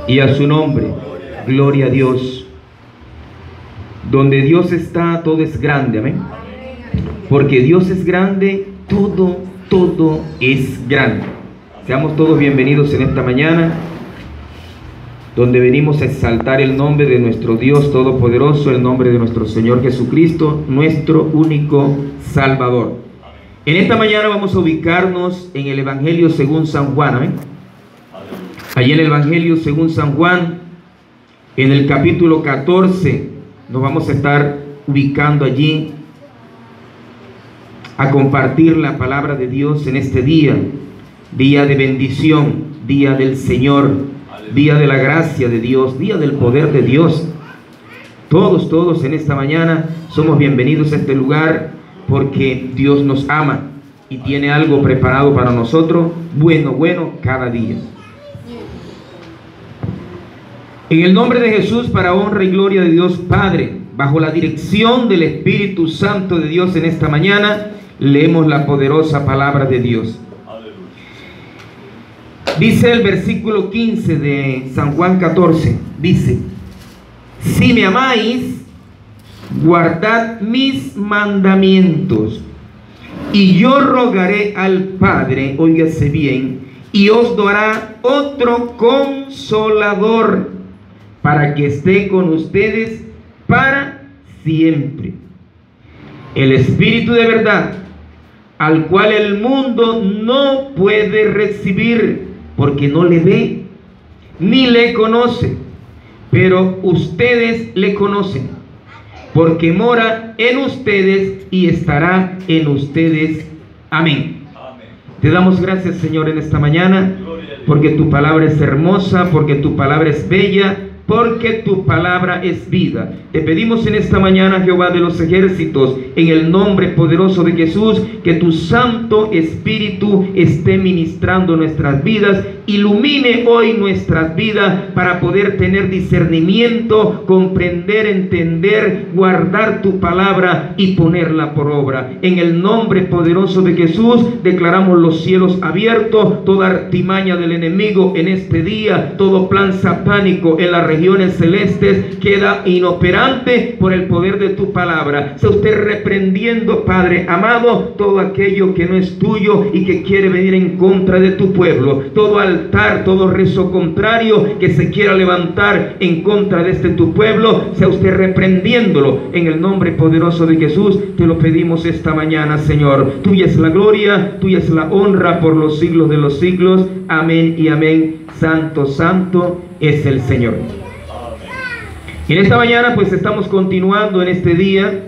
y a su nombre. Gloria a Dios. Donde Dios está, todo es grande, amén. Porque Dios es grande, todo es grande. Seamos todos bienvenidos en esta mañana, donde venimos a exaltar el nombre de nuestro Dios Todopoderoso, el nombre de nuestro Señor Jesucristo, nuestro único Salvador. En esta mañana vamos a ubicarnos en el Evangelio según San Juan, amén. Allí en el Evangelio según San Juan, en el capítulo 14, nos vamos a estar ubicando allí a compartir la palabra de Dios en este día, día de bendición, día del Señor, día de la gracia de Dios, día del poder de Dios. Todos en esta mañana somos bienvenidos a este lugar porque Dios nos ama y tiene algo preparado para nosotros, bueno cada día. En el nombre de Jesús, para honra y gloria de Dios Padre, bajo la dirección del Espíritu Santo de Dios en esta mañana, leemos la poderosa palabra de Dios. Dice el versículo 15 de San Juan 14, dice: si me amáis, guardad mis mandamientos, y yo rogaré al Padre, óigase bien, y os dará otro consolador, para que esté con ustedes para siempre. El Espíritu de verdad, al cual el mundo no puede recibir, porque no le ve ni le conoce, pero ustedes le conocen, porque mora en ustedes y estará en ustedes. Amén. Te damos gracias, Señor, en esta mañana, porque tu palabra es hermosa, porque tu palabra es bella, porque tu palabra es vida. Te pedimos en esta mañana, Jehová de los ejércitos, en el nombre poderoso de Jesús, que tu Santo Espíritu esté ministrando nuestras vidas, ilumine hoy nuestras vidas para poder tener discernimiento, comprender, entender, guardar tu palabra y ponerla por obra. En el nombre poderoso de Jesús declaramos los cielos abiertos, toda artimaña del enemigo en este día, todo plan satánico en las regiones celestes queda inoperante por el poder de tu palabra. Sea usted reprendiendo, Padre amado, todo aquello que no es tuyo y que quiere venir en contra de tu pueblo, todo altar, todo rezo contrario que se quiera levantar en contra de tu pueblo, sea usted reprendiéndolo en el nombre poderoso de Jesús. Te lo pedimos esta mañana, Señor. Tuya es la gloria, tuya es la honra por los siglos de los siglos. Amén y amén. Santo, santo es el Señor. En esta mañana pues estamos continuando en este día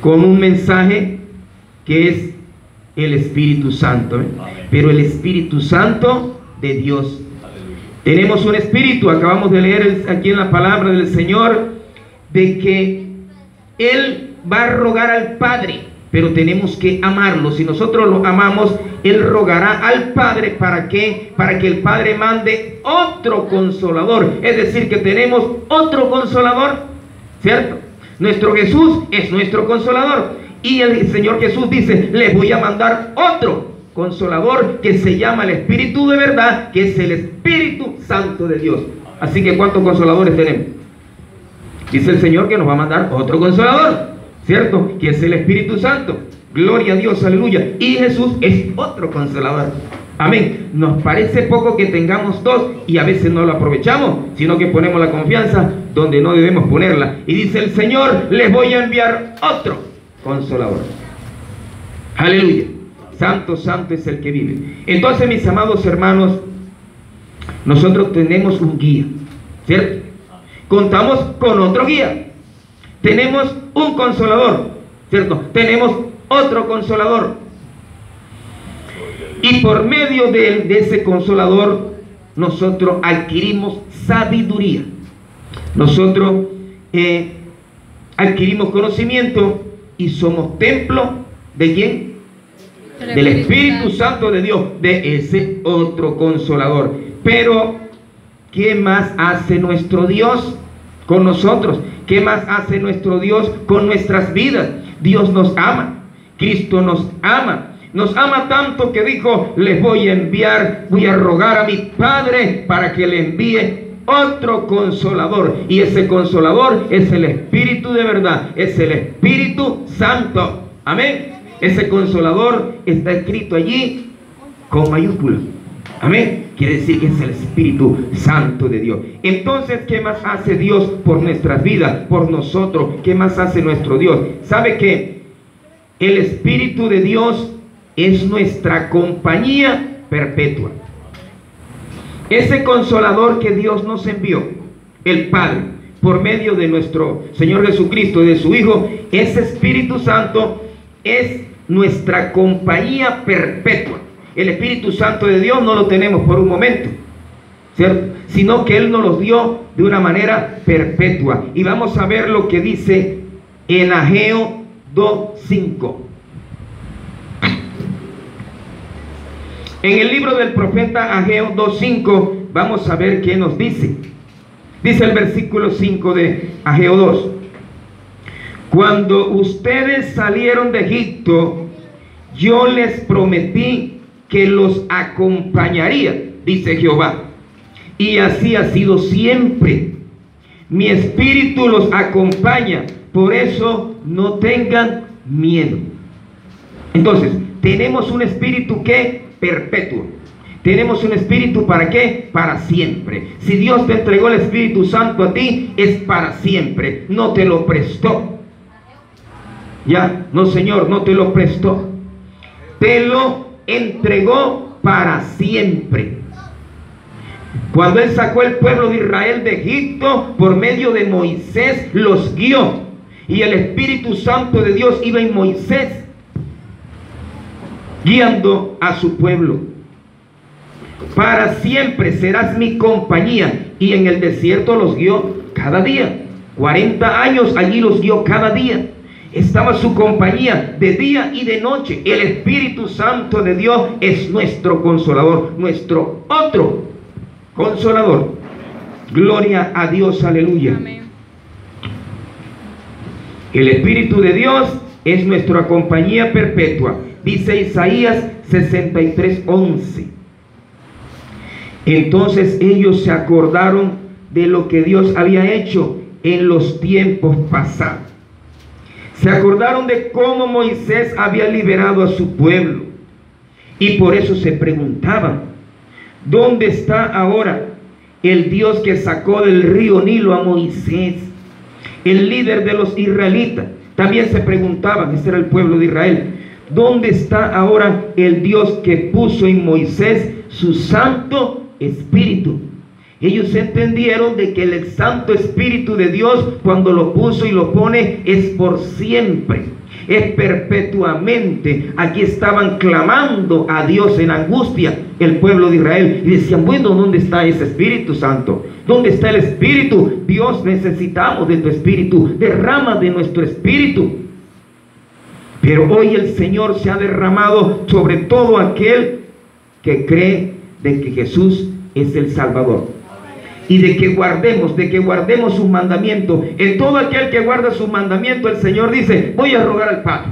con un mensaje que es el Espíritu Santo, pero el Espíritu Santo de Dios. Tenemos un espíritu, acabamos de leer aquí en la palabra del Señor, de que Él va a rogar al Padre, pero tenemos que amarlo. Si nosotros lo amamos, Él rogará al Padre. ¿Para qué? Para que el Padre mande otro consolador. Es decir, que tenemos otro consolador, ¿cierto? Nuestro Jesús es nuestro consolador. Y el Señor Jesús dice: les voy a mandar otro consolador que se llama el Espíritu de verdad, que es el Espíritu Santo de Dios. Así que ¿cuántos consoladores tenemos? Dice el Señor que nos va a mandar otro consolador, ¿cierto? Que es el Espíritu Santo. Gloria a Dios, aleluya. Y Jesús es otro consolador. Amén. Nos parece poco que tengamos dos y a veces no lo aprovechamos, sino que ponemos la confianza donde no debemos ponerla. Y dice el Señor: les voy a enviar otro consolador. Aleluya. Santo, santo es el que vive. Entonces, mis amados hermanos, nosotros tenemos un guía, ¿cierto? Contamos con otro guía. Tenemos un consolador, ¿cierto? Tenemos otro consolador. Y por medio de ese consolador, nosotros adquirimos sabiduría. Nosotros adquirimos conocimiento y somos templo ¿de quién? Del Espíritu Santo de Dios, de ese otro consolador. Pero ¿qué más hace nuestro Dios con nosotros? ¿Qué más hace nuestro Dios con nuestras vidas? Dios nos ama, Cristo nos ama. Nos ama tanto que dijo, les voy a enviar, voy a rogar a mi Padre para que le envíe otro consolador. Y ese consolador es el Espíritu de verdad, es el Espíritu Santo. Amén. Ese consolador está escrito allí con mayúsculas. Amén. Quiere decir que es el Espíritu Santo de Dios. Entonces, ¿qué más hace Dios por nuestras vidas, por nosotros? ¿Qué más hace nuestro Dios? ¿Sabe que el Espíritu de Dios es nuestra compañía perpetua? Ese consolador que Dios nos envió, el Padre, por medio de nuestro Señor Jesucristo y de su Hijo, ese Espíritu Santo es nuestra compañía perpetua. El Espíritu Santo de Dios no lo tenemos por un momento, ¿cierto? Sino que Él nos lo dio de una manera perpetua. Y vamos a ver lo que dice en Ageo 2:5. En el libro del profeta Ageo 2:5 vamos a ver qué nos dice. Dice el versículo 5 de Ageo 2. Cuando ustedes salieron de Egipto, yo les prometí que los acompañaría, dice Jehová, y así ha sido siempre. Mi espíritu los acompaña, por eso no tengan miedo. Entonces, tenemos un espíritu que perpetuo. Tenemos un espíritu ¿para qué? Para siempre. Si Dios te entregó el Espíritu Santo a ti, es para siempre. No te lo prestó. Ya, no, Señor, no te lo prestó. Te lo entregó para siempre. Cuando Él sacó el pueblo de Israel de Egipto, por medio de Moisés los guió, y el Espíritu Santo de Dios iba en Moisés, guiando a su pueblo. Para siempre serás mi compañía. Y en el desierto los guió cada día. 40 años allí los guió cada día. Estaba su compañía de día y de noche. El Espíritu Santo de Dios es nuestro consolador, nuestro otro consolador. Gloria a Dios, aleluya. Amén. El Espíritu de Dios es nuestra compañía perpetua. Dice Isaías 63:11. Entonces ellos se acordaron de lo que Dios había hecho en los tiempos pasados. Se acordaron de cómo Moisés había liberado a su pueblo. Y por eso se preguntaban, ¿dónde está ahora el Dios que sacó del río Nilo a Moisés, el líder de los israelitas? También se preguntaban, ese era el pueblo de Israel, ¿dónde está ahora el Dios que puso en Moisés su Santo Espíritu? Ellos entendieron de que el Santo Espíritu de Dios, cuando lo puso y lo pone, es por siempre, es perpetuamente. Aquí estaban clamando a Dios en angustia el pueblo de Israel y decían, bueno, ¿dónde está ese Espíritu Santo? ¿Dónde está el Espíritu? Dios, necesitamos de tu Espíritu, derrama de nuestro Espíritu. Pero hoy el Señor se ha derramado sobre todo aquel que cree de que Jesús es el Salvador. Y de que guardemos sus mandamientos. En todo aquel que guarda sus mandamientos, el Señor dice, voy a rogar al Padre.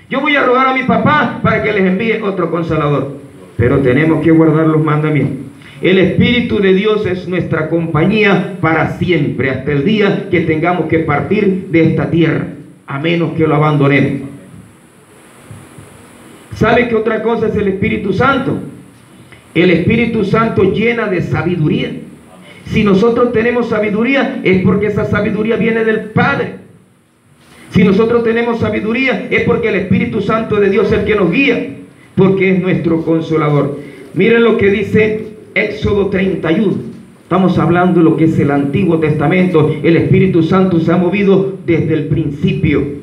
Yo voy a rogar a mi papá para que les envíe otro consolador. Pero tenemos que guardar los mandamientos. El Espíritu de Dios es nuestra compañía para siempre, hasta el día que tengamos que partir de esta tierra, a menos que lo abandonemos. ¿Sabe qué otra cosa es el Espíritu Santo? El Espíritu Santo llena de sabiduría. Si nosotros tenemos sabiduría, es porque esa sabiduría viene del Padre. Si nosotros tenemos sabiduría, es porque el Espíritu Santo de Dios es el que nos guía, porque es nuestro consolador. Miren lo que dice Éxodo 31. Estamos hablando de lo que es el Antiguo Testamento. El Espíritu Santo se ha movido desde el principio.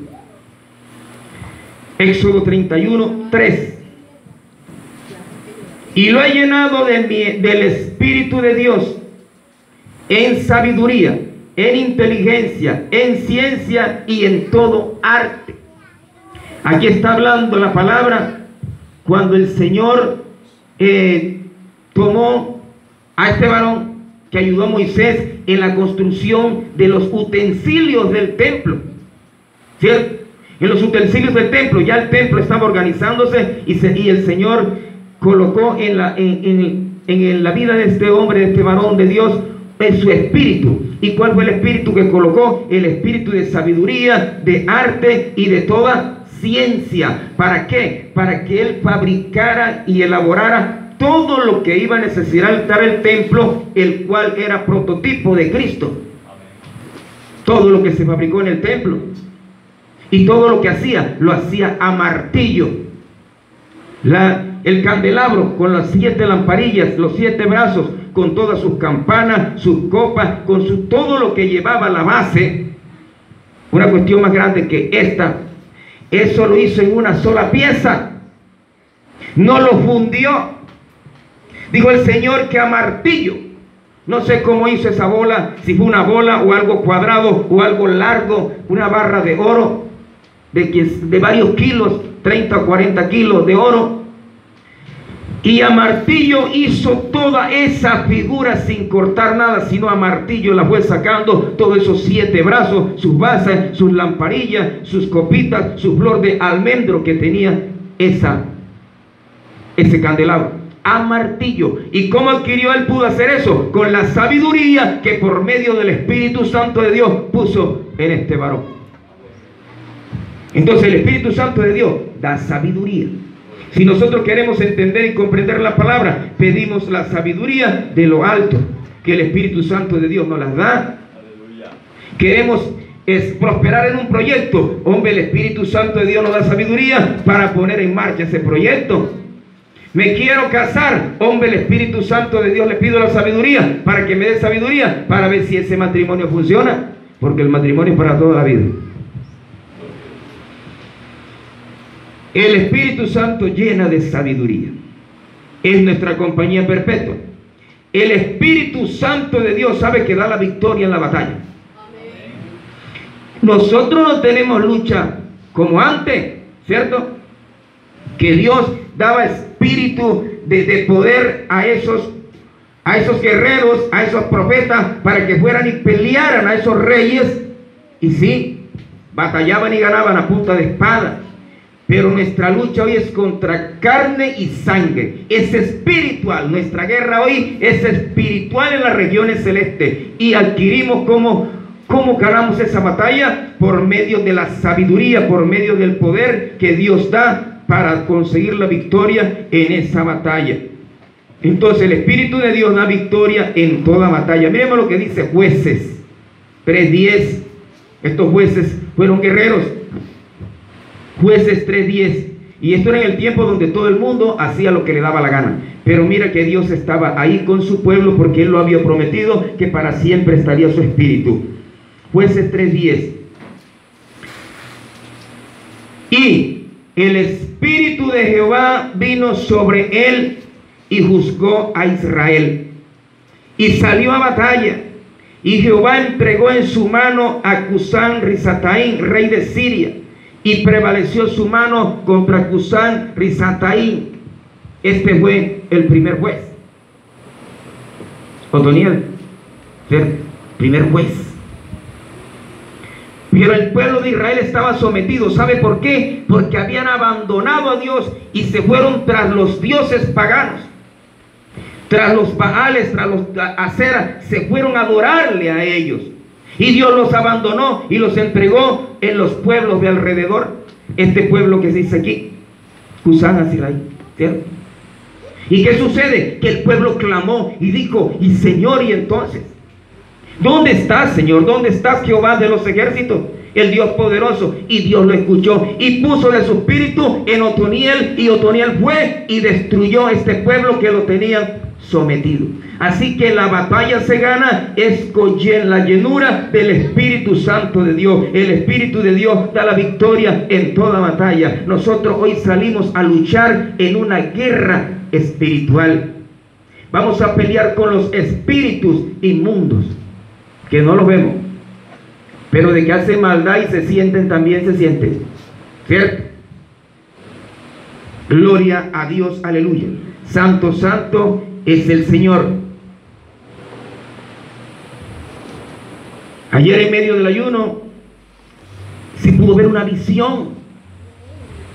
Éxodo 31:3. Y lo he llenado del Espíritu de Dios, en sabiduría, en inteligencia, en ciencia y en todo arte. Aquí está hablando la palabra cuando el Señor tomó a este varón que ayudó a Moisés en la construcción de los utensilios del templo, ¿cierto? en los utensilios del templo. Ya el templo estaba organizándose y el Señor colocó en la vida de este hombre, de este varón de Dios, en su espíritu. ¿Y cuál fue el espíritu que colocó? El espíritu de sabiduría, de arte y de toda ciencia. ¿Para qué? Para que él fabricara y elaborara todo lo que iba a necesitar el templo, el cual era prototipo de Cristo. Todo lo que se fabricó en el templo y todo lo que hacía, lo hacía a martillo. El candelabro con las 7 lamparillas, los 7 brazos, con todas sus campanas, sus copas, con todo lo que llevaba la base. Una cuestión más grande que esta, eso lo hizo en una sola pieza, no lo fundió. Dijo el Señor que a martillo. No sé cómo hizo esa bola, si fue una bola o algo cuadrado o algo largo, una barra de oro de varios kilos, 30 o 40 kilos de oro. Y a martillo hizo toda esa figura sin cortar nada, sino a martillo la fue sacando, todos esos 7 brazos, sus bases, sus lamparillas, sus copitas, su flor de almendro que tenía ese candelabro. A martillo. ¿Y cómo adquirió él? Pudo hacer eso con la sabiduría que por medio del Espíritu Santo de Dios puso en este varón. Entonces el Espíritu Santo de Dios da sabiduría. Si nosotros queremos entender y comprender la palabra, pedimos la sabiduría de lo alto, que el Espíritu Santo de Dios nos las da. Queremos prosperar en un proyecto, hombre, el Espíritu Santo de Dios nos da sabiduría para poner en marcha ese proyecto. Me quiero casar, hombre, el Espíritu Santo de Dios le pido la sabiduría para que me dé sabiduría para ver si ese matrimonio funciona, porque el matrimonio es para toda la vida. El Espíritu Santo llena de sabiduría, es nuestra compañía perpetua. El Espíritu Santo de Dios sabe que da la victoria en la batalla. Nosotros no tenemos lucha como antes, ¿cierto? Que Dios daba espíritu de poder a esos guerreros, a esos profetas, para que fueran y pelearan a esos reyes. Y sí, batallaban y ganaban a punta de espada. Pero nuestra lucha hoy es contra carne y sangre. Es espiritual. Nuestra guerra hoy es espiritual en las regiones celestes. Y adquirimos ¿cómo ganamos esa batalla? Por medio de la sabiduría, por medio del poder que Dios da para conseguir la victoria en esa batalla. Entonces el Espíritu de Dios da victoria en toda batalla. Miremos lo que dice Jueces 3:10. Estos jueces fueron guerreros. Jueces 3:10. Y esto era en el tiempo donde todo el mundo hacía lo que le daba la gana. Pero mira que Dios estaba ahí con su pueblo, porque Él lo había prometido que para siempre estaría su espíritu. Jueces 3:10. Y el Espíritu de Jehová vino sobre él y juzgó a Israel. Y salió a batalla. Y Jehová entregó en su mano a Cusán Risataín, rey de Siria. Y prevaleció su mano contra Cusán Risataín. Este fue el primer juez. Otoniel, primer juez. Pero el pueblo de Israel estaba sometido. ¿Sabe por qué? Porque habían abandonado a Dios y se fueron tras los dioses paganos, tras los Baales, tras los Acera. Se fueron a adorarle a ellos. Y Dios los abandonó y los entregó en los pueblos de alrededor. Este pueblo que se dice aquí, Cusán Aziraí, ¿cierto? ¿Y qué sucede? Que el pueblo clamó y dijo: y Señor, y entonces, ¿dónde estás, Señor? ¿Dónde estás, Jehová de los ejércitos? El Dios poderoso. Y Dios lo escuchó y puso de su espíritu en Otoniel, y Otoniel fue y destruyó este pueblo que lo tenían sometido. Así que la batalla se gana es con la llenura del Espíritu Santo de Dios. El Espíritu de Dios da la victoria en toda batalla. Nosotros hoy salimos a luchar en una guerra espiritual. Vamos a pelear con los espíritus inmundos, que no los vemos, pero de que hacen maldad y se sienten, también se sienten, ¿cierto? Gloria a Dios, aleluya. Santo, santo es el Señor. Ayer en medio del ayuno, sí pudo ver una visión.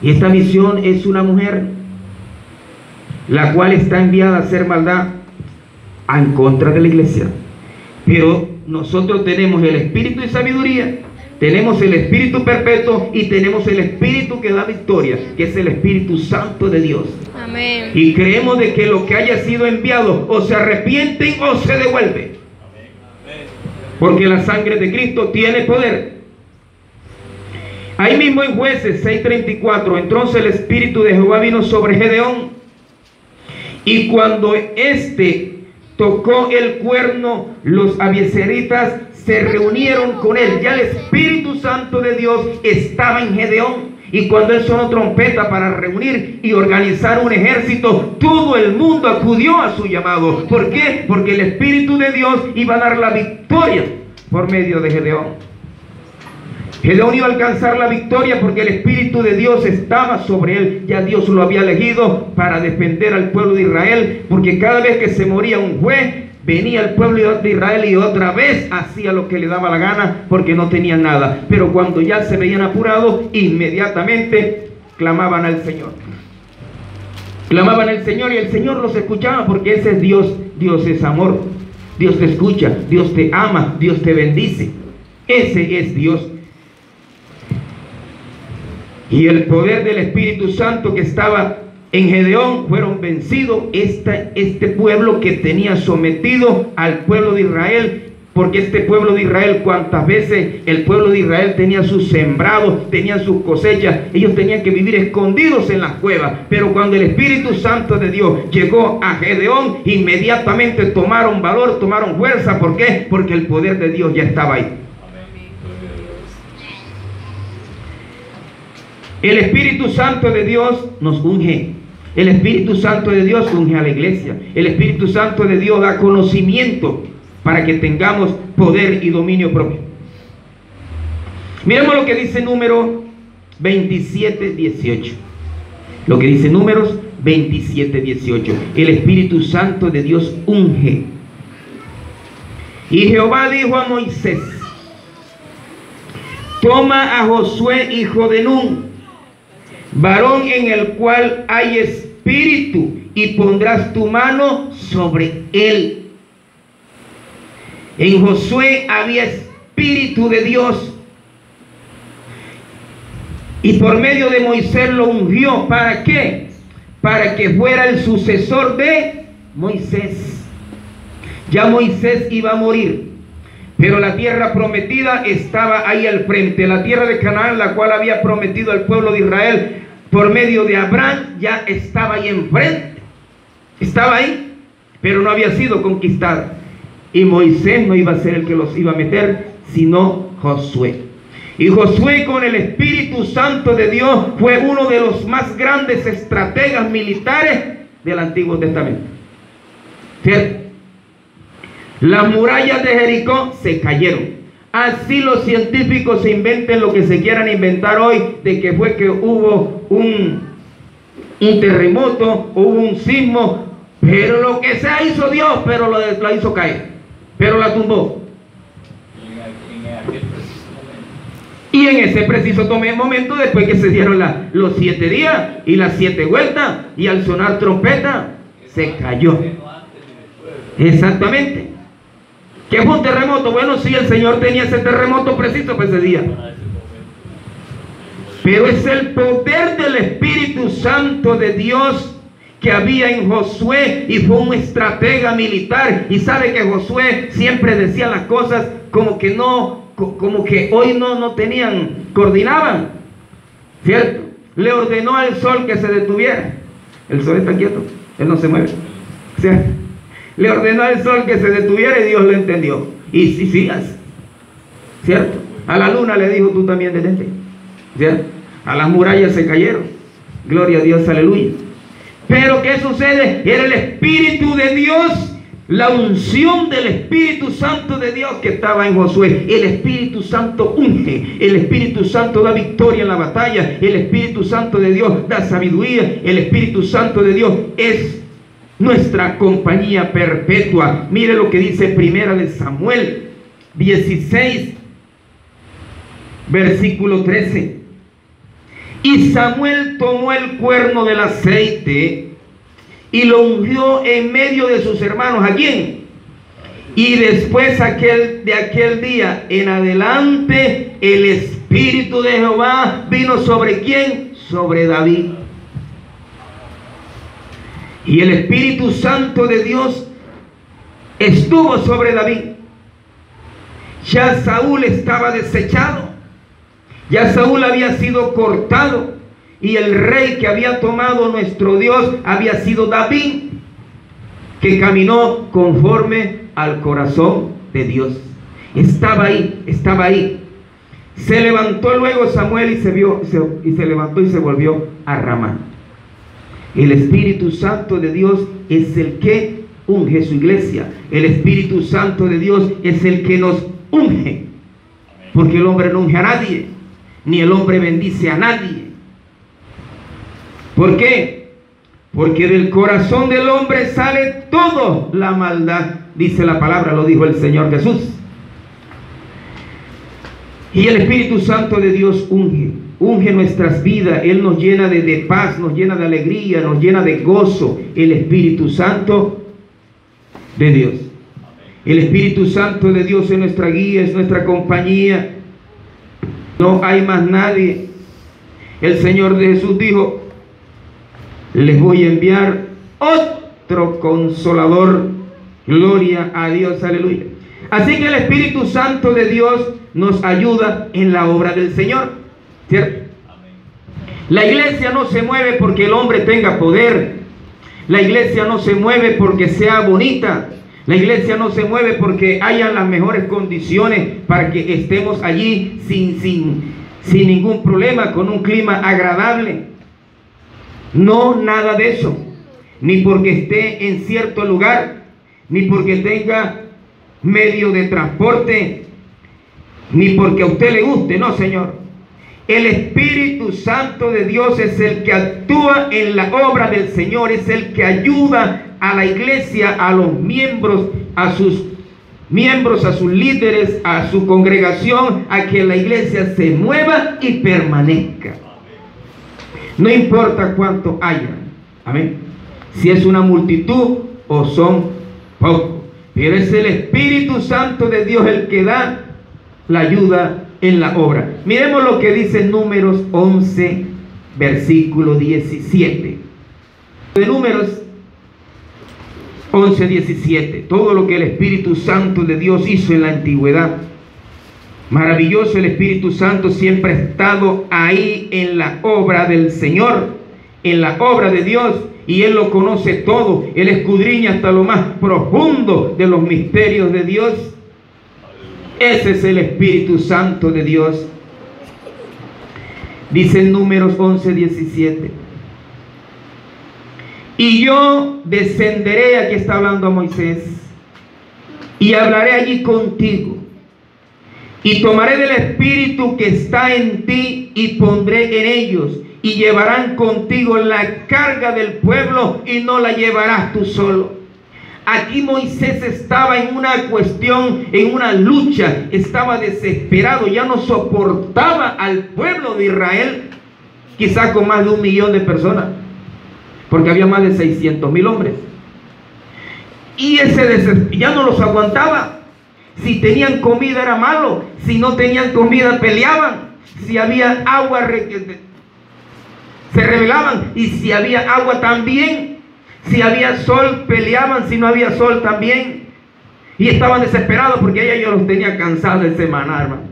Y esta visión es una mujer, la cual está enviada a hacer maldad en contra de la iglesia. Pero nosotros tenemos el espíritu de sabiduría, tenemos el espíritu perpetuo y tenemos el espíritu que da victoria, que es el Espíritu Santo de Dios. Amén. Y creemos de que lo que haya sido enviado o se arrepienten o se devuelve. Porque la sangre de Cristo tiene poder. Ahí mismo en Jueces 6:34, entonces el Espíritu de Jehová vino sobre Gedeón, y cuando éste tocó el cuerno, los abiezeritas se reunieron con él. Ya el Espíritu Santo de Dios estaba en Gedeón, y cuando él sonó trompeta para reunir y organizar un ejército, todo el mundo acudió a su llamado. ¿Por qué? Porque el Espíritu de Dios iba a dar la victoria por medio de Gedeón. Gedeón iba a alcanzar la victoria porque el Espíritu de Dios estaba sobre él. Ya Dios lo había elegido para defender al pueblo de Israel, porque cada vez que se moría un juez, venía el pueblo de Israel y otra vez hacía lo que le daba la gana, porque no tenían nada. Pero cuando ya se veían apurados, inmediatamente clamaban al Señor. Clamaban al Señor y el Señor los escuchaba, porque ese es Dios. Dios es amor. Dios te escucha, Dios te ama, Dios te bendice. Ese es Dios. Y el poder del Espíritu Santo que estaba en Gedeón fueron vencidos este pueblo que tenía sometido al pueblo de Israel. Porque este pueblo de Israel, cuantas veces el pueblo de Israel tenía sus sembrados, tenían sus cosechas, ellos tenían que vivir escondidos en las cuevas. Pero cuando el Espíritu Santo de Dios llegó a Gedeón, inmediatamente tomaron valor, tomaron fuerza. ¿Por qué? Porque el poder de Dios ya estaba ahí. El Espíritu Santo de Dios nos unge. El Espíritu Santo de Dios unge a la iglesia. El Espíritu Santo de Dios da conocimiento para que tengamos poder y dominio propio. Miremos lo que dice Números 27:18. Lo que dice Números 27:18. El Espíritu Santo de Dios unge. Y Jehová dijo a Moisés: toma a Josué hijo de Nun, varón en el cual hay espíritu, y pondrás tu mano sobre él. En Josué había espíritu de Dios, y por medio de Moisés lo ungió. ¿Para qué? Para que fuera el sucesor de Moisés. Ya Moisés iba a morir, pero la tierra prometida estaba ahí al frente. La tierra de Canaán, la cual había prometido al pueblo de Israel por medio de Abraham, ya estaba ahí enfrente. Estaba ahí, pero no había sido conquistada. Y Moisés no iba a ser el que los iba a meter, sino Josué. Y Josué, con el Espíritu Santo de Dios, fue uno de los más grandes estrategas militares del Antiguo Testamento. ¿Cierto? Las murallas de Jericó se cayeron. Así los científicos se inventen lo que se quieran inventar hoy, de que fue que hubo un terremoto, hubo un sismo, pero lo que sea hizo Dios, pero la hizo caer, pero la tumbó. Y en ese preciso momento, después que se dieron los 7 días y las 7 vueltas, y al sonar trompeta, se cayó. Exactamente. ¿Qué fue un terremoto? Bueno, sí, el Señor tenía ese terremoto preciso para ese día. Pero es el poder del Espíritu Santo de Dios que había en Josué, y fue un estratega militar. Y sabe que Josué siempre decía las cosas como que hoy no tenían, coordinaban, ¿cierto? Le ordenó al sol que se detuviera. El sol está quieto, él no se mueve, ¿cierto? Le ordenó al sol que se detuviera y Dios lo entendió. Y si sigas, ¿cierto? A la luna le dijo: tú también detente, ¿cierto? A las murallas se cayeron. Gloria a Dios, aleluya. Pero ¿qué sucede? Era el Espíritu de Dios, la unción del Espíritu Santo de Dios que estaba en Josué. El Espíritu Santo unge, el Espíritu Santo da victoria en la batalla, el Espíritu Santo de Dios da sabiduría, el Espíritu Santo de Dios es nuestra compañía perpetua. Mire lo que dice Primera de Samuel 16, Versículo 13. Y Samuel tomó el cuerno del aceite y lo ungió en medio de sus hermanos. ¿A quién? Y después de aquel día en adelante, el Espíritu de Jehová vino sobre ¿quién? Sobre David. Y el Espíritu Santo de Dios estuvo sobre David. Ya Saúl estaba desechado. Ya Saúl había sido cortado. Y el rey que había tomado nuestro Dios había sido David, que caminó conforme al corazón de Dios. Estaba ahí, estaba ahí. Se levantó luego Samuel y se levantó y se volvió a Ramá. El Espíritu Santo de Dios es el que unge su iglesia. El Espíritu Santo de Dios es el que nos unge. Porque el hombre no unge a nadie, ni el hombre bendice a nadie. ¿Por qué? Porque del corazón del hombre sale toda la maldad, dice la palabra, lo dijo el Señor Jesús. Y el Espíritu Santo de Dios unge nuestras vidas. Él nos llena de paz, nos llena de alegría, nos llena de gozo. El Espíritu Santo de Dios. El Espíritu Santo de Dios es nuestra guía, es nuestra compañía. No hay más nadie. El Señor de Jesús dijo: les voy a enviar otro consolador. Gloria a Dios, aleluya. Así que el Espíritu Santo de Dios nos ayuda en la obra del Señor, ¿cierto? La iglesia no se mueve porque el hombre tenga poder. La iglesia no se mueve porque sea bonita. La iglesia no se mueve porque haya las mejores condiciones para que estemos allí sin ningún problema, con un clima agradable. No, nada de eso. Ni porque esté en cierto lugar, ni porque tenga medio de transporte, ni porque a usted le guste. No, Señor. El Espíritu Santo de Dios es el que actúa en la obra del Señor, es el que ayuda a la iglesia, a los miembros, a sus líderes, a su congregación, a que la iglesia se mueva y permanezca. No importa cuánto haya, amén, si es una multitud o son pocos, pero es el Espíritu Santo de Dios el que da la ayuda en la obra. Miremos lo que dice Números 11, versículo 17. De Números 11, 17. Todo lo que el Espíritu Santo de Dios hizo en la antigüedad. Maravilloso, el Espíritu Santo siempre ha estado ahí en la obra del Señor, en la obra de Dios, y Él lo conoce todo. Él escudriña hasta lo más profundo de los misterios de Dios. Ese es el Espíritu Santo de Dios. Dice en Números 11, 17. Y yo descenderé, aquí está hablando a Moisés, y hablaré allí contigo. Y tomaré del Espíritu que está en ti y pondré en ellos, y llevarán contigo la carga del pueblo y no la llevarás tú solo. Aquí Moisés estaba en una cuestión, en una lucha, estaba desesperado, ya no soportaba al pueblo de Israel, quizás con más de 1 millón de personas, porque había más de 600,000 hombres. Y ya no los aguantaba. Si tenían comida era malo, si no tenían comida peleaban, si había agua se rebelaban, y si había agua también, si había sol peleaban, si no había sol también, y estaban desesperados porque ella yo los tenía cansados de semana, hermano.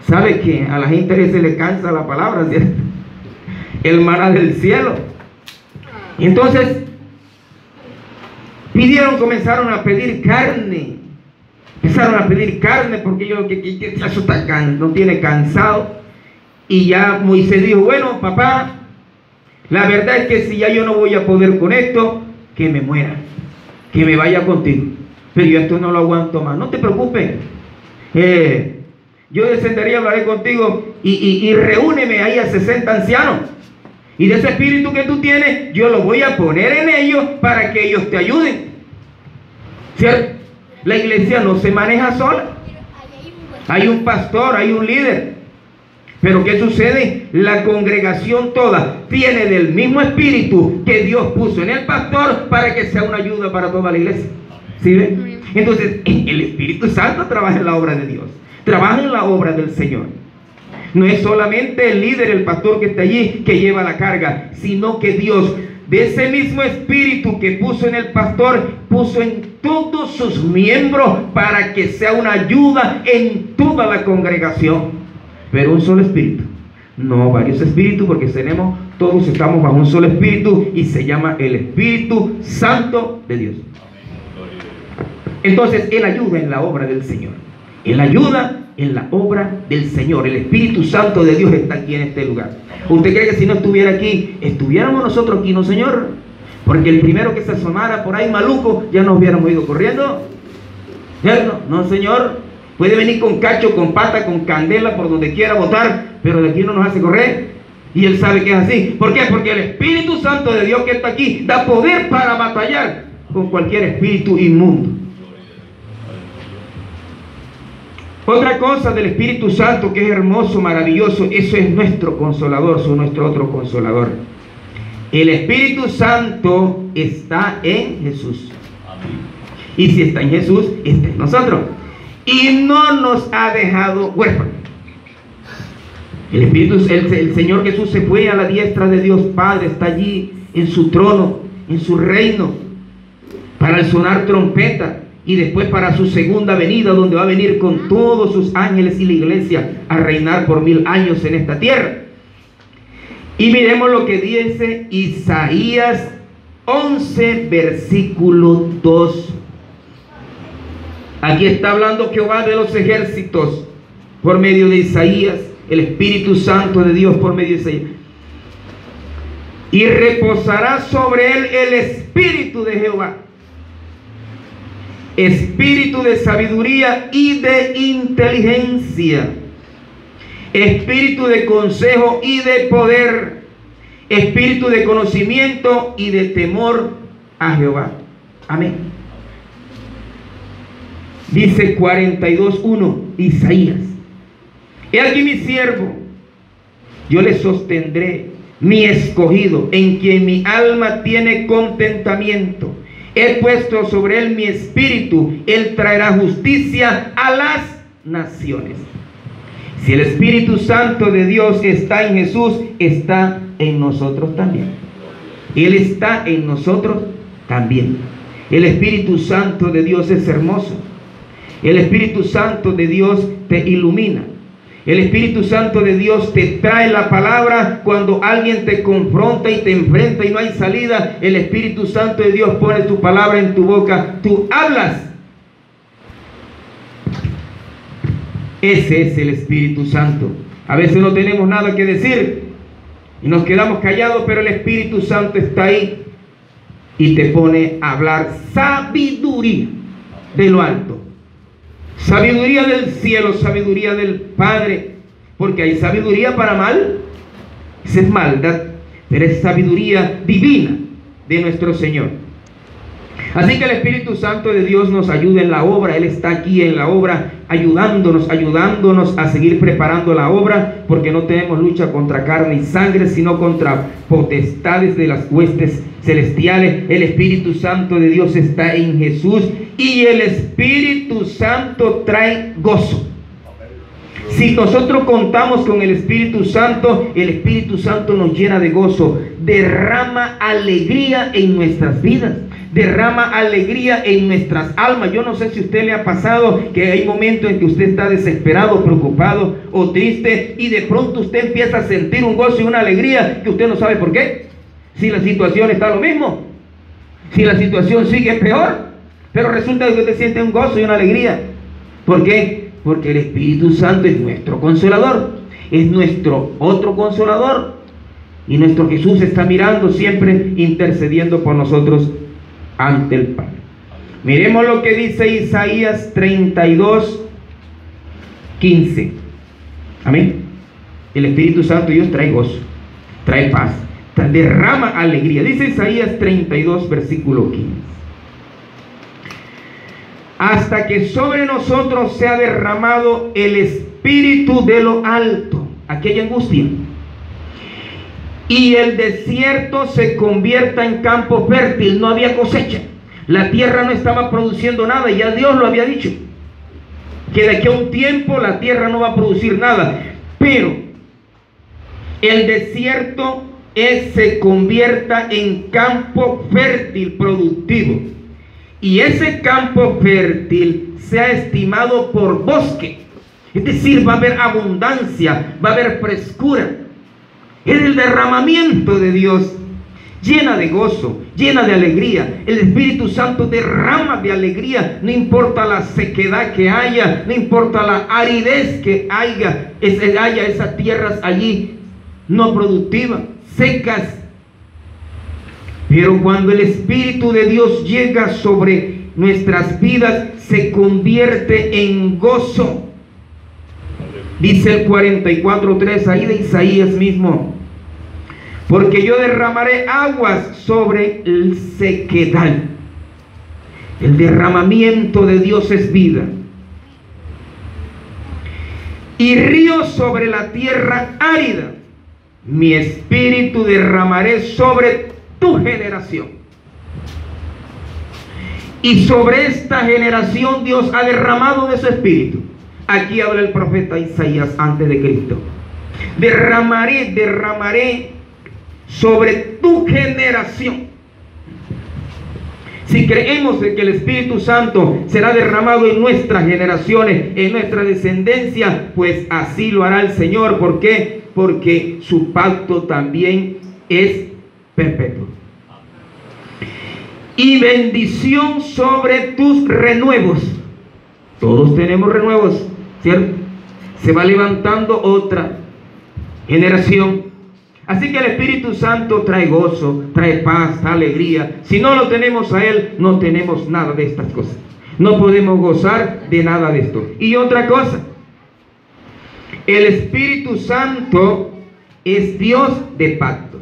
¿Sabe que a la gente se le cansa la palabra, ¿cierto? El maná del cielo. Y entonces comenzaron a pedir carne. Empezaron a pedir carne porque ellos que eso está no tiene cansado. Y ya Moisés dijo: bueno, papá, la verdad es que si ya yo no voy a poder con esto, que me muera, que me vaya contigo, pero yo esto no lo aguanto más. No te preocupes, yo descenderé y hablaré contigo, y reúneme ahí a 60 ancianos, y de ese espíritu que tú tienes yo lo voy a poner en ellos para que ellos te ayuden, ¿cierto? La iglesia no se maneja sola. hay un pastor, hay un líder. Pero ¿qué sucede? La congregación toda tiene del mismo espíritu que Dios puso en el pastor para que sea una ayuda para toda la iglesia. ¿Sí ven? Entonces, el Espíritu Santo trabaja en la obra de Dios, trabaja en la obra del Señor. No es solamente el líder, el pastor que está allí, que lleva la carga, sino que Dios, de ese mismo espíritu que puso en el pastor, puso en todos sus miembros para que sea una ayuda en toda la congregación. Pero un solo espíritu, no varios espíritus, porque todos estamos bajo un solo espíritu y se llama el Espíritu Santo de Dios. Entonces Él ayuda en la obra del Señor. Él ayuda en la obra del Señor. El Espíritu Santo de Dios está aquí en este lugar. ¿Usted cree que si no estuviera aquí, estuviéramos nosotros aquí, no, Señor? Porque el primero que se asomara por ahí maluco, ya nos hubiéramos ido corriendo. ¿Cierto? No, Señor. Puede venir con cacho, con pata, con candela, por donde quiera botar, pero de aquí no nos hace correr. Y Él sabe que es así. ¿Por qué? Porque el Espíritu Santo de Dios que está aquí da poder para batallar con cualquier espíritu inmundo. Otra cosa del Espíritu Santo que es hermoso, maravilloso, eso es nuestro consolador, es nuestro otro consolador. El Espíritu Santo está en Jesús. Y si está en Jesús, está en nosotros. Y no nos ha dejado huérfanos. El Señor Jesús se fue a la diestra de Dios Padre, está allí en su trono, en su reino, para el sonar trompeta, y después para su segunda venida, donde va a venir con todos sus ángeles y la iglesia a reinar por 1000 años en esta tierra. Y miremos lo que dice Isaías 11, versículo 2. Aquí está hablando Jehová de los ejércitos por medio de Isaías, el Espíritu Santo de Dios por medio de Isaías. Y reposará sobre él el Espíritu de Jehová, espíritu de sabiduría y de inteligencia, espíritu de consejo y de poder, espíritu de conocimiento y de temor a Jehová. Amén. Dice 42:1 Isaías: he aquí mi siervo, yo le sostendré, mi escogido, en quien mi alma tiene contentamiento. He puesto sobre él mi espíritu, él traerá justicia a las naciones. Si el Espíritu Santo de Dios está en Jesús, está en nosotros también. Él está en nosotros también. El Espíritu Santo de Dios es hermoso. El Espíritu Santo de Dios te ilumina. El Espíritu Santo de Dios te trae la palabra cuando alguien te confronta y te enfrenta y no hay salida. El Espíritu Santo de Dios pone tu palabra en tu boca. Tú hablas. Ese es el Espíritu Santo. A veces no tenemos nada que decir y nos quedamos callados, pero el Espíritu Santo está ahí y te pone a hablar sabiduría de lo alto. Sabiduría del cielo, sabiduría del Padre, porque hay sabiduría para mal, esa es maldad, pero es sabiduría divina de nuestro Señor. Así que el Espíritu Santo de Dios nos ayuda en la obra. Él está aquí en la obra, ayudándonos a seguir preparando la obra, porque no tenemos lucha contra carne y sangre, sino contra potestades de las huestes celestiales. El Espíritu Santo de Dios está en Jesús, y el Espíritu Santo trae gozo. Si nosotros contamos con el Espíritu Santo nos llena de gozo, derrama alegría en nuestras vidas, derrama alegría en nuestras almas. Yo no sé si a usted le ha pasado que hay momentos en que usted está desesperado, preocupado o triste, y de pronto usted empieza a sentir un gozo y una alegría que usted no sabe por qué. Si la situación está lo mismo, si la situación sigue peor, pero resulta que usted siente un gozo y una alegría. ¿Por qué? Porque el Espíritu Santo es nuestro consolador, es nuestro otro consolador, y nuestro Jesús está mirando siempre, intercediendo por nosotros ante el Padre. Miremos lo que dice Isaías 32:15. Amén. El Espíritu Santo de Dios trae gozo, trae paz, derrama alegría. Dice Isaías 32, versículo 15: hasta que sobre nosotros sea derramado el Espíritu de lo alto. Aquí hay angustia. Y el desierto se convierta en campo fértil. No había cosecha. La tierra no estaba produciendo nada. Y ya Dios lo había dicho, que de aquí a un tiempo la tierra no va a producir nada. Pero el desierto se convierta en campo fértil, productivo. Y ese campo fértil sea estimado por bosque. Es decir, va a haber abundancia, va a haber frescura. Es el derramamiento de Dios, llena de gozo, llena de alegría. El Espíritu Santo derrama de alegría, no importa la sequedad que haya, no importa la aridez que haya esas tierras allí no productivas, secas. Pero cuando el Espíritu de Dios llega sobre nuestras vidas, se convierte en gozo. Dice el 44:3 ahí de Isaías mismo: porque yo derramaré aguas sobre el sequedal. El derramamiento de Dios es vida. Y ríos sobre la tierra árida. Mi espíritu derramaré sobre tu generación. Y sobre esta generación Dios ha derramado de su espíritu. Aquí habla el profeta Isaías antes de Cristo. Derramaré sobre tu generación. Si creemos en que el Espíritu Santo será derramado en nuestras generaciones, en nuestra descendencia, pues así lo hará el Señor. ¿Por qué? Porque su pacto también es perpetuo. Y bendición sobre tus renuevos. Todos tenemos renuevos, ¿cierto? Se va levantando otra generación. Así que el Espíritu Santo trae gozo, trae paz, trae alegría. Si no lo tenemos a Él, no tenemos nada de estas cosas. No podemos gozar de nada de esto. Y otra cosa, el Espíritu Santo es Dios de pactos.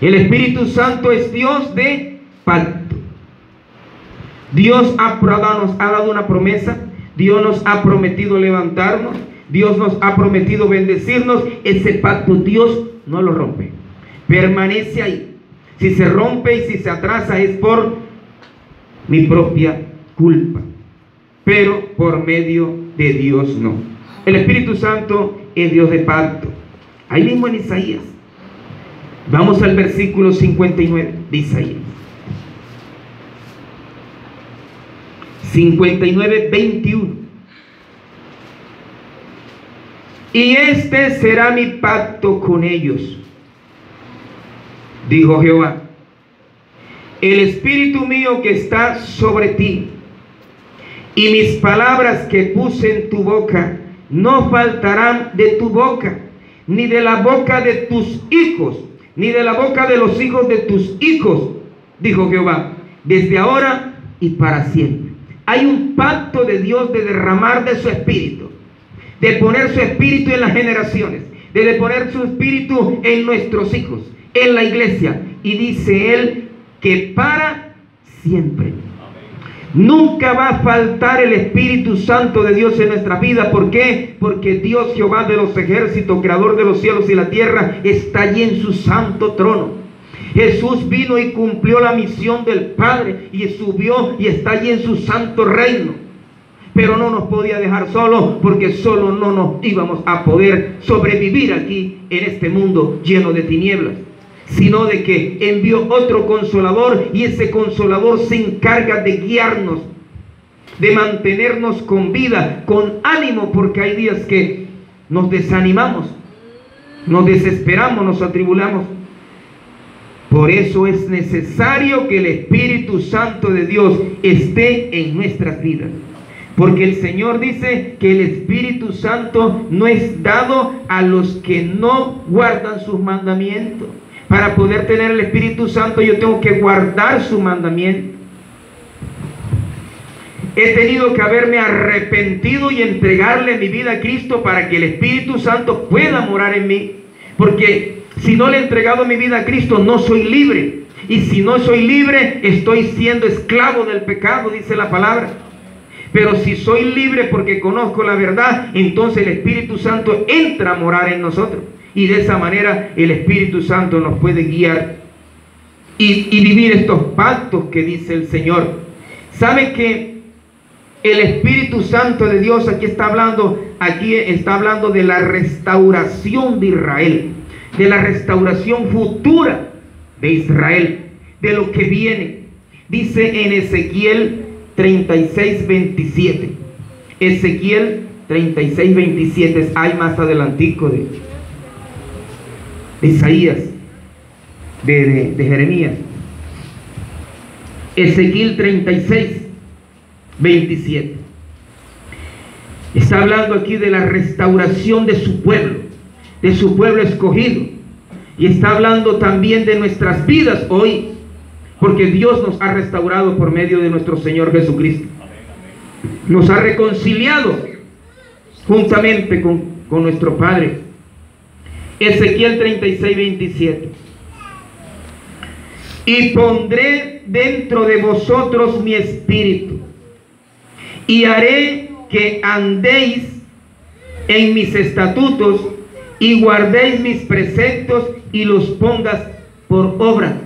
El Espíritu Santo es Dios de pacto. Dios nos ha dado una promesa. Dios nos ha prometido levantarnos. Dios nos ha prometido bendecirnos. Ese pacto Dios no lo rompe. Permanece ahí. Si se rompe y si se atrasa es por mi propia culpa. Pero por medio de Dios no. El Espíritu Santo es Dios de pacto. Ahí mismo en Isaías. Vamos al versículo 59 de Isaías. 59:21. Y este será mi pacto con ellos, dijo Jehová. El espíritu mío que está sobre ti y mis palabras que puse en tu boca no faltarán de tu boca, ni de la boca de tus hijos, ni de la boca de los hijos de tus hijos, dijo Jehová, desde ahora y para siempre. Hay un pacto de Dios de derramar de su espíritu, de poner su espíritu en las generaciones, de poner su espíritu en nuestros hijos, en la iglesia. Y dice Él que para siempre. Nunca va a faltar el Espíritu Santo de Dios en nuestra vida. ¿Por qué? Porque Dios, Jehová de los ejércitos, creador de los cielos y la tierra, está allí en su santo trono. Jesús vino y cumplió la misión del Padre y subió y está allí en su santo reino. Pero no nos podía dejar solos, porque solo no nos íbamos a poder sobrevivir aquí en este mundo lleno de tinieblas, sino de que envió otro consolador, y ese consolador se encarga de guiarnos, de mantenernos con vida, con ánimo, porque hay días que nos desanimamos, nos desesperamos, nos atribulamos. Por eso es necesario que el Espíritu Santo de Dios esté en nuestras vidas. Porque el Señor dice que el Espíritu Santo no es dado a los que no guardan sus mandamientos. Para poder tener el Espíritu Santo yo tengo que guardar su mandamiento. He tenido que haberme arrepentido y entregarle mi vida a Cristo para que el Espíritu Santo pueda morar en mí. Porque si no le he entregado mi vida a Cristo, no soy libre. Y si no soy libre, estoy siendo esclavo del pecado, dice la palabra. Pero si soy libre porque conozco la verdad, entonces el Espíritu Santo entra a morar en nosotros. Y de esa manera el Espíritu Santo nos puede guiar y vivir estos pactos que dice el Señor. ¿Sabe que el Espíritu Santo de Dios aquí está hablando de la restauración de Israel, de la restauración futura de Israel, de lo que viene? Dice en Ezequiel 36:27. Ezequiel 36:27 hay más adelantico de Isaías, de Jeremías. Ezequiel 36:27 está hablando aquí de la restauración de su pueblo escogido, y está hablando también de nuestras vidas hoy, porque Dios nos ha restaurado por medio de nuestro Señor Jesucristo. Nos ha reconciliado juntamente con nuestro Padre. Ezequiel 36:27. Y pondré dentro de vosotros mi espíritu, y haré que andéis en mis estatutos, y guardéis mis preceptos, y los pongas por obra.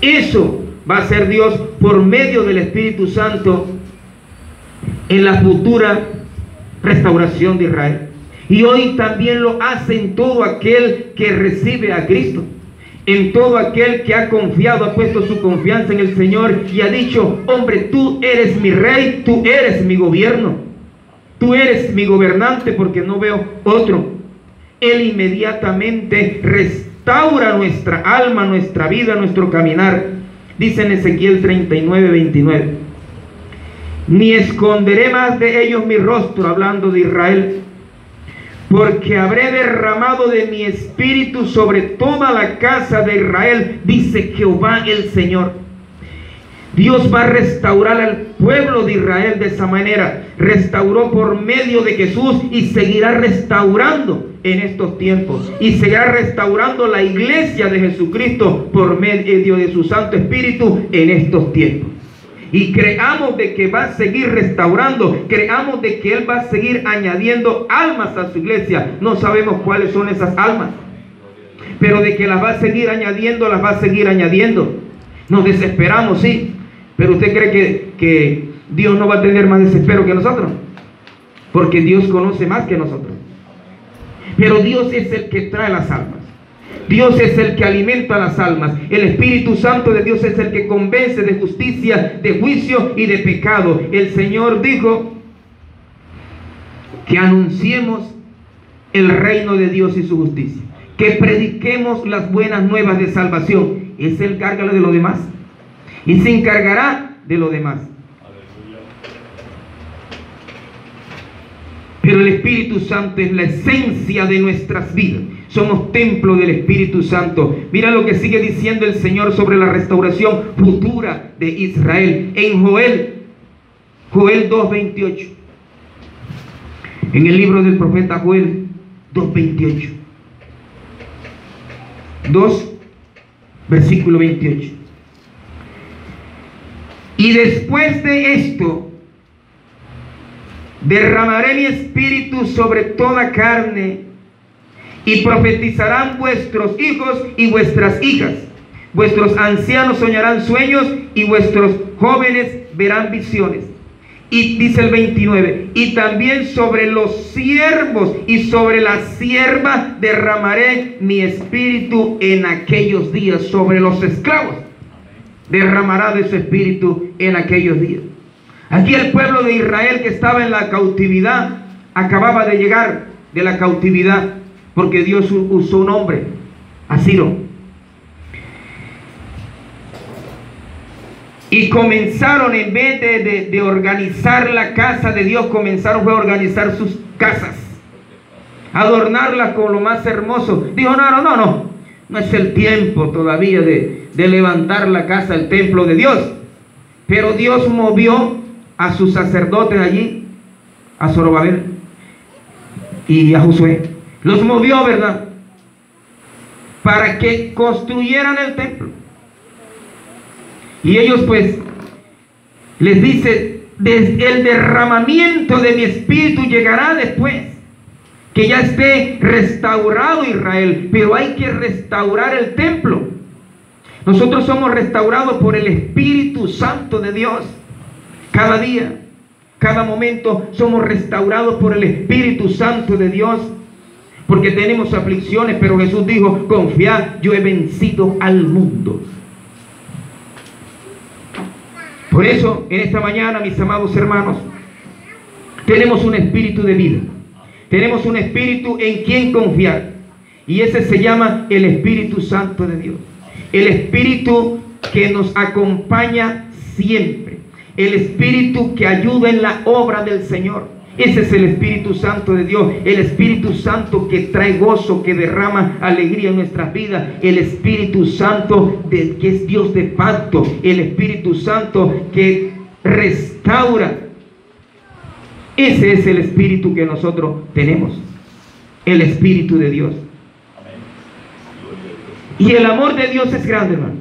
Eso va a ser Dios por medio del Espíritu Santo en la futura restauración de Israel. Y hoy también lo hace en todo aquel que recibe a Cristo, en todo aquel que ha confiado, ha puesto su confianza en el Señor y ha dicho: hombre, tú eres mi rey, tú eres mi gobierno, tú eres mi gobernante, porque no veo otro. Él inmediatamente restaura nuestra alma, nuestra vida, nuestro caminar. Dice en Ezequiel 39:29: ni esconderé más de ellos mi rostro, hablando de Israel, porque habré derramado de mi espíritu sobre toda la casa de Israel, dice Jehová el Señor. Dios va a restaurar al pueblo de Israel de esa manera. Restauró por medio de Jesús y seguirá restaurando en estos tiempos, y seguirá restaurando la iglesia de Jesucristo por medio de su Santo Espíritu en estos tiempos. Y creamos de que va a seguir restaurando, creamos de que Él va a seguir añadiendo almas a su iglesia. No sabemos cuáles son esas almas, pero de que las va a seguir añadiendo, las va a seguir añadiendo. Nos desesperamos, sí, pero ¿usted cree que Dios no va a tener más desespero que nosotros? Porque Dios conoce más que nosotros. Pero Dios es el que trae las almas. Dios es el que alimenta las almas. El Espíritu Santo de Dios es el que convence de justicia, de juicio y de pecado. El Señor dijo que anunciemos el reino de Dios y su justicia, que prediquemos las buenas nuevas de salvación. Él se encarga de lo demás y se encargará de lo demás. Pero el Espíritu Santo es la esencia de nuestras vidas. Somos templo del Espíritu Santo. Mira lo que sigue diciendo el Señor sobre la restauración futura de Israel. En Joel 2:28. En el libro del profeta Joel 2:28. 2, versículo 28. Y después de esto, derramaré mi espíritu sobre toda carne, y profetizarán vuestros hijos y vuestras hijas. Vuestros ancianos soñarán sueños, y vuestros jóvenes verán visiones. Y dice el 29, y también sobre los siervos y sobre las siervas derramaré mi espíritu en aquellos días. Sobre los esclavos derramará de su espíritu en aquellos días. Aquí el pueblo de Israel, que estaba en la cautividad, acababa de llegar de la cautividad, porque Dios usó un hombre, a Ciro, y comenzaron, en vez de organizar la casa de Dios, comenzaron a organizar sus casas, adornarlas con lo más hermoso. Dijo: no es el tiempo todavía de levantar la casa, el templo de Dios. Pero Dios movió a sus sacerdotes allí, a Zorobabel y a Josué. Los movió, ¿verdad?, para que construyeran el templo. Y ellos pues les dice, el derramamiento de mi espíritu llegará después que ya esté restaurado Israel, pero hay que restaurar el templo. Nosotros somos restaurados por el Espíritu Santo de Dios. Cada día, cada momento somos restaurados por el Espíritu Santo de Dios, porque tenemos aflicciones, pero Jesús dijo, confiad, yo he vencido al mundo. Por eso, en esta mañana, mis amados hermanos, tenemos un espíritu de vida. Tenemos un espíritu en quien confiar. Y ese se llama el Espíritu Santo de Dios. El espíritu que nos acompaña siempre. El espíritu que ayuda en la obra del Señor. Ese es el Espíritu Santo de Dios. El Espíritu Santo que trae gozo, que derrama alegría en nuestras vidas. El Espíritu Santo que es Dios de pacto. El Espíritu Santo que restaura. Ese es el Espíritu que nosotros tenemos. El Espíritu de Dios. Y el amor de Dios es grande, hermano.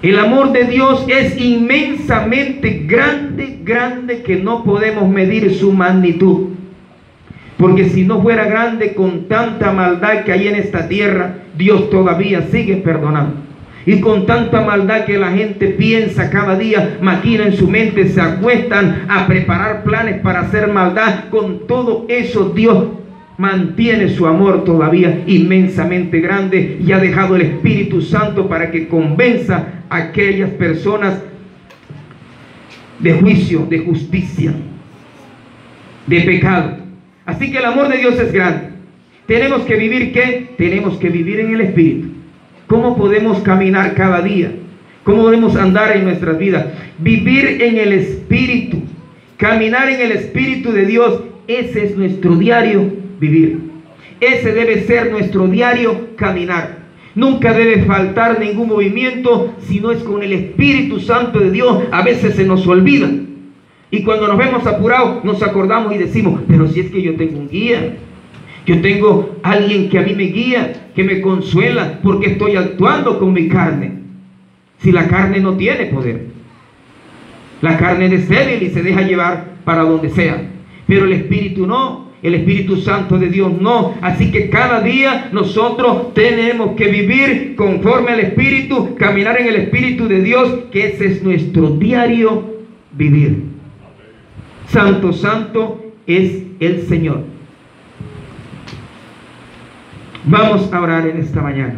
El amor de Dios es inmensamente grande, grande, que no podemos medir su magnitud. Porque si no fuera grande, con tanta maldad que hay en esta tierra, Dios todavía sigue perdonando. Y con tanta maldad que la gente piensa cada día, maquina en su mente, se acuestan a preparar planes para hacer maldad. Con todo eso Dios mantiene su amor todavía inmensamente grande, y ha dejado el Espíritu Santo para que convenza a aquellas personas de juicio, de justicia, de pecado. Así que el amor de Dios es grande. Tenemos que vivir, ¿qué? Tenemos que vivir en el Espíritu. ¿Cómo podemos caminar cada día? ¿Cómo podemos andar en nuestras vidas? Vivir en el Espíritu, caminar en el Espíritu de Dios. Ese es nuestro diario vivir. Ese debe ser nuestro diario caminar. Nunca debe faltar ningún movimiento si no es con el Espíritu Santo de Dios. A veces se nos olvida. Y cuando nos vemos apurados, nos acordamos y decimos, pero si es que yo tengo un guía. Yo tengo alguien que a mí me guía, que me consuela, porque estoy actuando con mi carne. Si la carne no tiene poder. La carne es débil y se deja llevar para donde sea. Pero el Espíritu no. El Espíritu Santo de Dios no. Así que cada día nosotros tenemos que vivir conforme al Espíritu, caminar en el Espíritu de Dios, que ese es nuestro diario vivir. Santo, santo es el Señor. Vamos a orar en esta mañana.